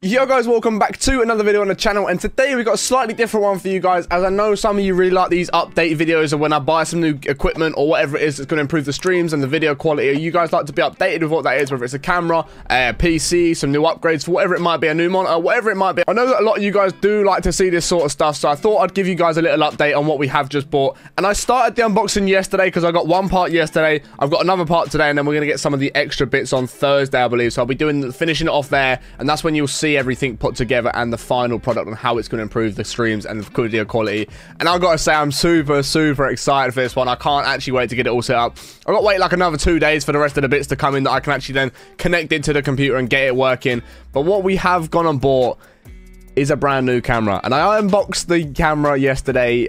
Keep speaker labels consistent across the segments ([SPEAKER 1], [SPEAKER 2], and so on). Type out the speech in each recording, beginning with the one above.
[SPEAKER 1] Yo guys, welcome back to another video on the channel, and today we've got a slightly different one for you guys, as I know some of you really like these update videos of when I buy some new equipment or whatever it is that's going to improve the streams and the video quality. You guys like to be updated with what that is, whether it's a camera, a PC, some new upgrades for whatever it might be, a new monitor, whatever it might be. I know that a lot of you guys do like to see this sort of stuff, so I thought I'd give you guys a little update on what we have just bought. And I started the unboxing yesterday because I got one part yesterday, I've got another part today, and then we're going to get some of the extra bits on Thursday, I believe. So I'll be finishing it off there, and that's when you'll see everything put together and the final product on how it's going to improve the streams and the video quality. And I've got to say, I'm super excited for this one. I can't actually wait to get it all set up. I've got to wait like another 2 days for the rest of the bits to come in that I can actually then connect it to the computer and get it working. But what we have gone and bought is a brand new camera, and I unboxed the camera yesterday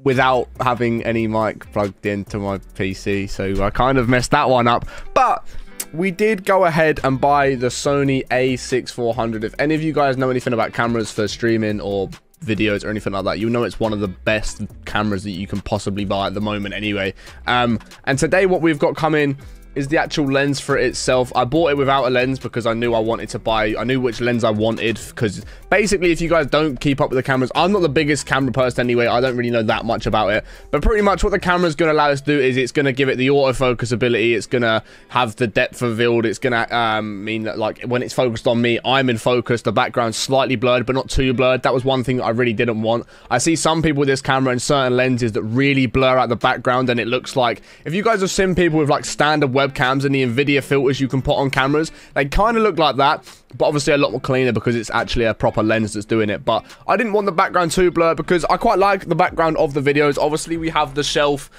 [SPEAKER 1] without having any mic plugged into my PC, so I kind of messed that one up. But we did go ahead and buy the Sony A6400. If any of you guys know anything about cameras for streaming or videos or anything like that, you know it's one of the best cameras that you can possibly buy at the moment anyway. And today what we've got coming is the actual lens for it itself. I bought it without a lens because I knew I wanted to buy, I knew which lens I wanted, because basically if you guys don't keep up with the cameras, I'm not the biggest camera person anyway, I don't really know that much about it, but pretty much what the camera is going to allow us to do is it's going to give it the autofocus ability, it's going to have the depth of field, it's going to mean that like when it's focused on me, I'm in focus, the background's slightly blurred but not too blurred. That was one thing that I really didn't want. I see some people with this camera and certain lenses that really blur out the background, and it looks like, if you guys have seen people with like standard webcams and the Nvidia filters you can put on cameras, they kind of look like that, but obviously a lot more cleaner because it's actually a proper lens that's doing it. But I didn't want the background too blurred because I quite like the background of the videos. Obviously we have the shelf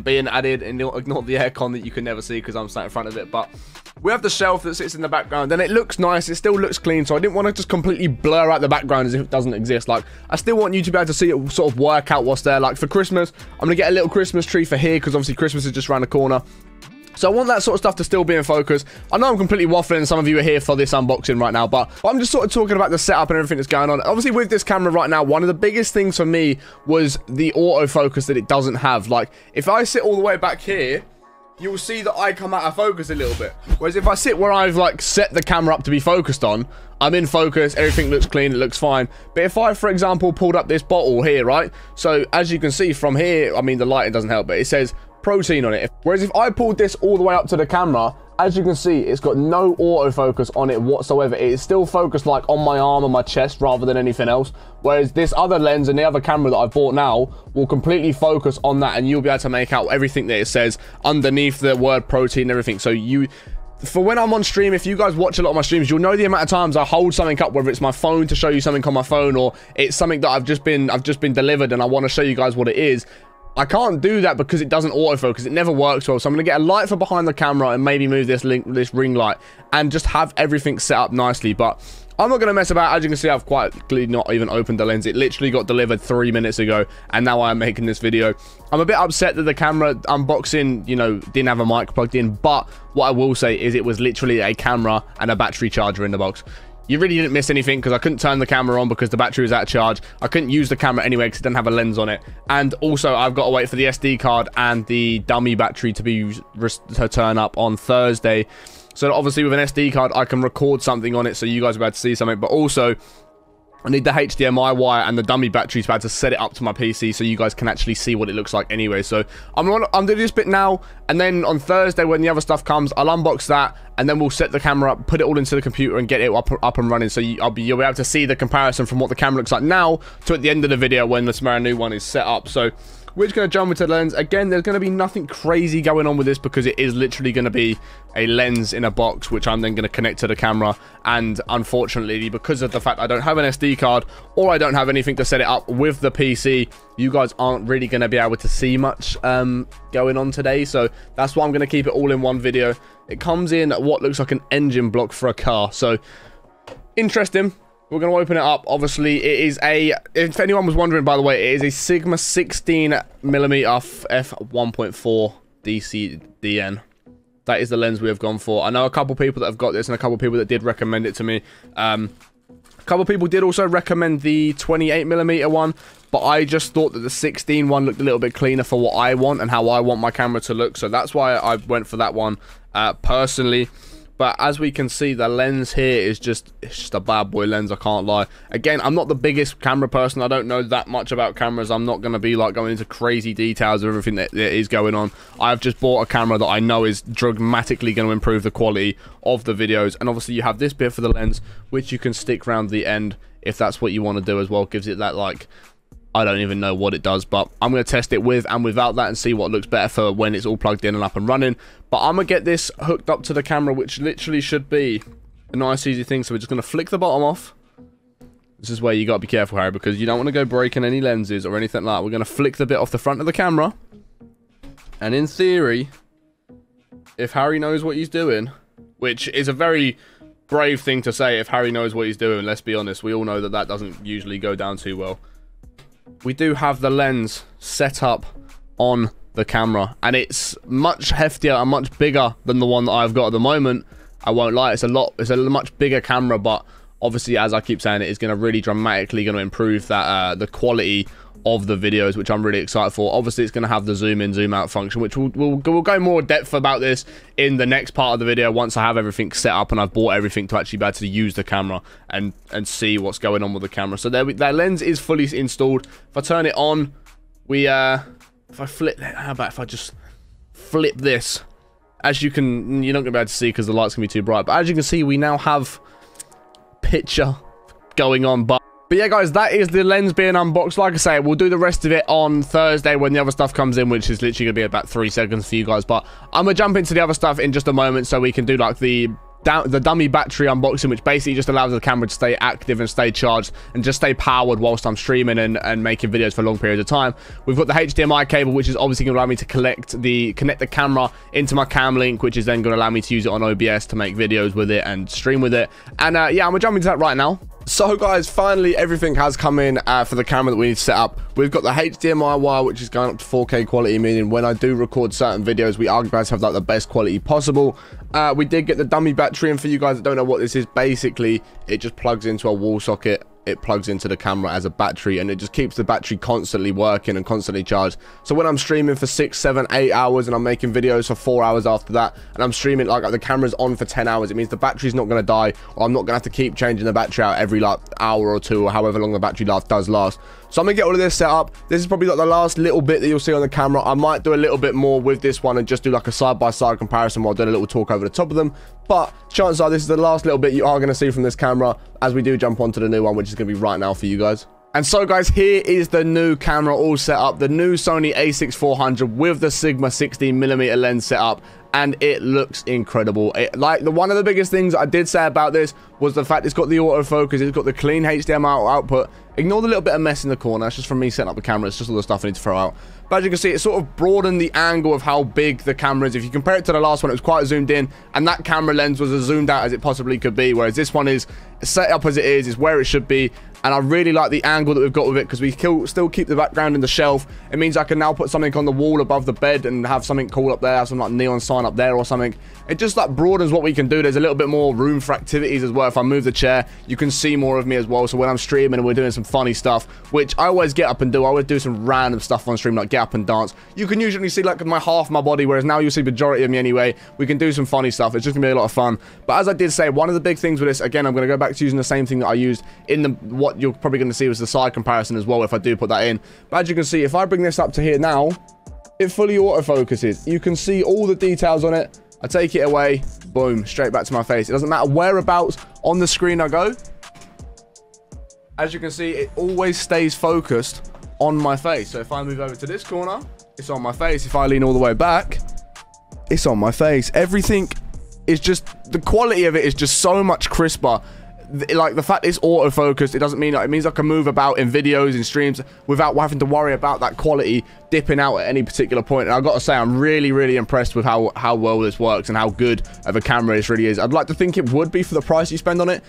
[SPEAKER 1] being added, and ignore the aircon that you can never see because I'm sat in front of it, but we have the shelf that sits in the background, and it looks nice, it still looks clean, so I didn't want to just completely blur out the background as if it doesn't exist. Like, I still want you to be able to see it sort of work out what's there. Like for Christmas, I'm gonna get a little Christmas tree for here because obviously Christmas is just around the corner. So I want that sort of stuff to still be in focus. I know I'm completely waffling, some of you are here for this unboxing right now, but I'm just sort of talking about the setup and everything that's going on. Obviously with this camera right now, one of the biggest things for me was the autofocus that it doesn't have. Like, if I sit all the way back here, you'll see that I come out of focus a little bit. Whereas if I sit where I've like set the camera up to be focused on, I'm in focus, everything looks clean, it looks fine. But if I, for example, pulled up this bottle here, right? So as you can see from here, I mean the lighting doesn't help, but it says protein on it. Whereas if I pulled this all the way up to the camera, as you can see, it's got no autofocus on it whatsoever. It is still focused like on my arm and my chest rather than anything else. Whereas this other lens and the other camera that I've bought now will completely focus on that, and you'll be able to make out everything that it says underneath the word protein and everything. So for when I'm on stream, if you guys watch a lot of my streams, you'll know the amount of times I hold something up, whether it's my phone to show you something on my phone, or it's something that I've just been delivered and I want to show you guys what it is. I can't do that because it doesn't autofocus. It never works well. So I'm going to get a light for behind the camera and maybe move this ring light and just have everything set up nicely. But I'm not going to mess about. As you can see, I've quietly not even opened the lens. It literally got delivered 3 minutes ago, and now I'm making this video. I'm a bit upset that the camera unboxing, you know, didn't have a mic plugged in. But what I will say is it was literally a camera and a battery charger in the box. You really didn't miss anything because I couldn't turn the camera on because the battery was out of charge. I couldn't use the camera anyway because it didn't have a lens on it. And also, I've got to wait for the SD card and the dummy battery to turn up on Thursday. So obviously with an SD card, I can record something on it so you guys will be able to see something. But also, I need the HDMI wire and the dummy battery to be able to set it up to my PC so you guys can actually see what it looks like anyway. So I'm doing this bit now, and then on Thursday when the other stuff comes, I'll unbox that, and then we'll set the camera up, put it all into the computer and get it up and running. So you'll be able to see the comparison from what the camera looks like now to at the end of the video when this brand new one is set up. So we're just going to jump into the lens. Again, there's going to be nothing crazy going on with this because it is literally going to be a lens in a box, which I'm then going to connect to the camera. And unfortunately, because of the fact I don't have an SD card or I don't have anything to set it up with the PC, you guys aren't really going to be able to see much going on today. So that's why I'm going to keep it all in one video. It comes in what looks like an engine block for a car. So interesting. We're going to open it up. Obviously, it is a, if anyone was wondering, by the way, it is a Sigma 16mm f1.4 DCDN. That is the lens we have gone for. I know a couple people that have got this and a couple people that did recommend it to me. A couple people did also recommend the 28mm one, but I just thought that the 16 one looked a little bit cleaner for what I want and how I want my camera to look. So that's why I went for that one personally. But as we can see, the lens here is just a bad boy lens, I can't lie. Again, I'm not the biggest camera person. I don't know that much about cameras. I'm not going to be like going into crazy details of everything that is going on. I've just bought a camera that I know is dramatically going to improve the quality of the videos. And obviously you have this bit for the lens, which you can stick around the end if that's what you want to do as well. Gives it that, like, I don't even know what it does, but I'm going to test it with and without that and see what looks better for when it's all plugged in and up and running. But I'm going to get this hooked up to the camera, which literally should be a nice easy thing. So we're just going to flick the bottom off. This is where you got to be careful, Harry, because you don't want to go breaking any lenses or anything like that. We're going to flick the bit off the front of the camera. And in theory, if Harry knows what he's doing, which is a very brave thing to say if Harry knows what he's doing, let's be honest, we all know that that doesn't usually go down too well. We do have the lens set up on the camera, and it's much heftier and much bigger than the one that I've got at the moment. I won't lie, it's a much bigger camera, but obviously, as I keep saying, it is going to really dramatically improve that the quality of the videos, which I'm really excited for. Obviously, it's going to have the zoom in, zoom out function, which we'll go more depth about this in the next part of the video once I have everything set up and I've bought everything to actually be able to use the camera and see what's going on with the camera. So that lens is fully installed. If I turn it on, if I flip, how about if I just flip this? As you can, you're not going to be able to see because the light's going to be too bright, but as you can see, we now have picture going on. But yeah, guys, that is the lens being unboxed. Like I say, we'll do the rest of it on Thursday when the other stuff comes in, which is literally going to be about 3 seconds for you guys. But I'm going to jump into the other stuff in just a moment so we can do like the dummy battery unboxing, which basically just allows the camera to stay active and stay charged and just stay powered whilst I'm streaming and making videos for long periods of time. We've got the HDMI cable, which is obviously going to allow me to connect the camera into my cam link, which is then going to allow me to use it on OBS to make videos with it and stream with it. And yeah, I'm going to jump into that right now. So guys, finally everything has come in for the camera that we need to set up. We've got the HDMI wire, which is going up to 4K quality, meaning when I do record certain videos, we are going to have like the best quality possible. We did get the dummy battery, and for you guys that don't know what this is, basically it just plugs into a wall socket. It plugs into the camera as a battery, and it just keeps the battery constantly working and constantly charged. So when I'm streaming for 6, 7, 8 hours and I'm making videos for 4 hours after that, and I'm streaming like the camera's on for 10 hours, it means the battery's not going to die, or I'm not going to have to keep changing the battery out every like hour or two, or however long the battery life does last. So I'm going to get all of this set up. This is probably like the last little bit that you'll see on the camera. I might do a little bit more with this one and just do like a side-by-side comparison while doing a little talk over the top of them. But chances are this is the last little bit you are going to see from this camera as we do jump onto the new one, which is going to be right now for you guys. And so guys, here is the new camera all set up. The new Sony A6400 with the Sigma 16mm lens set up. And it looks incredible. One of the biggest things I did say about this was the fact it's got the autofocus, it's got the clean HDMI output. Ignore the little bit of mess in the corner. It's just from me setting up the camera. It's just all the stuff I need to throw out. But as you can see, it sort of broadened the angle of how big the camera is. If you compare it to the last one, it was quite zoomed in, and that camera lens was as zoomed out as it possibly could be, whereas this one is set up as it is where it should be. And I really like the angle that we've got with it, because we still keep the background in the shelf. It means I can now put something on the wall above the bed and have something cool up there, have some like neon sign up there or something. It just like broadens what we can do. There's a little bit more room for activities as well. If I move the chair, you can see more of me as well. So when I'm streaming and we're doing some funny stuff, which I always get up and do, I always do some random stuff on stream, like get up and dance. You can usually see like half of my body, whereas now you'll see majority of me anyway. We can do some funny stuff. It's just gonna be a lot of fun. But as I did say, one of the big things with this, again, I'm gonna go back to using the same thing that I used in what you're probably gonna see was the side comparison as well, if I do put that in. But as you can see, if I bring this up to here now, it fully autofocuses. You can see all the details on it. I take it away, boom, straight back to my face. It doesn't matter whereabouts on the screen I go. As you can see, it always stays focused on my face. So if I move over to this corner, it's on my face. If I lean all the way back, it's on my face. Everything is just, the quality of it is just so much crisper. Like the fact it's autofocused, it doesn't mean it means I can move about in videos and streams without having to worry about that quality dipping out at any particular point. And I've got to say, I'm really impressed with how well this works and how good of a camera this really is. I'd like to think it would be for the price you spend on it,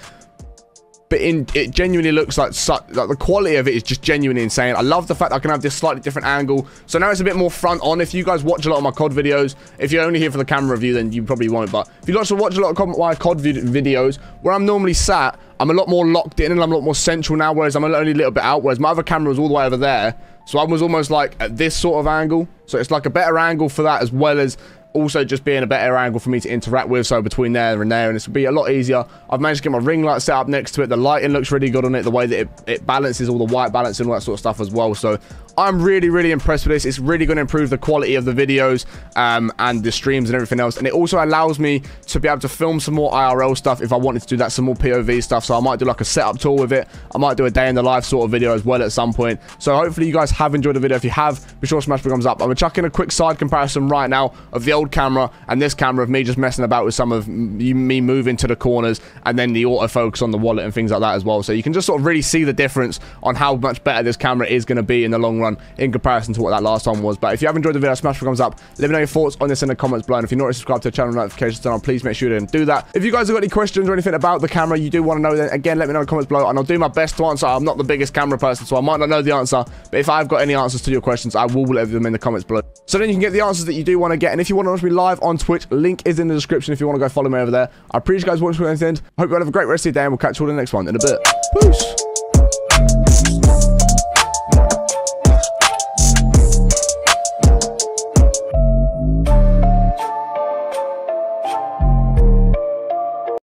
[SPEAKER 1] but it genuinely looks like the quality of it is just genuinely insane. I love the fact I can have this slightly different angle. So now it's a bit more front on. If you guys watch a lot of my COD videos, if you're only here for the camera review, then you probably won't. But if you watch a lot of my COD videos, where I'm normally sat, I'm a lot more locked in and I'm a lot more central now, whereas I'm only a little bit out, whereas my other camera was all the way over there. So I was almost like at this sort of angle. So it's like a better angle for that, as well as also just being a better angle for me to interact with, so between there and there, and this will be a lot easier. I've managed to get my ring light set up next to it. The lighting looks really good on it, the way that it balances all the white balance and all that sort of stuff as well. So I'm really impressed with this. It's really going to improve the quality of the videos and the streams and everything else, and it also allows me to be able to film some more IRL stuff if I wanted to do that, some more POV stuff. So I might do like a setup tour with it. I might do a day in the life sort of video as well at some point. So hopefully you guys have enjoyed the video. If you have, be sure to smash the thumbs up. I'm gonna chuck in a quick side comparison right now of the old camera and this camera, of me just messing about with some of me moving to the corners, and then the autofocus on the wallet and things like that as well. So you can just sort of really see the difference on how much better this camera is going to be in the long run in comparison to what that last one was. But if you have enjoyed the video, smash the thumbs up. Let me know your thoughts on this in the comments below. And if you're not already subscribed to the channel, notifications on, please make sure you do that. If you guys have got any questions or anything about the camera you do want to know, then again, let me know in the comments below, and I'll do my best to answer. I'm not the biggest camera person, so I might not know the answer, but if I've got any answers to your questions, I will leave them in the comments below. So then you can get the answers that you do want to get. And if you want to watch me live on Twitch, link is in the description if you want to go follow me over there. I appreciate you guys watching to the end. Hope you all have a great rest of your day, and we'll catch you all in the next one in a bit. Peace.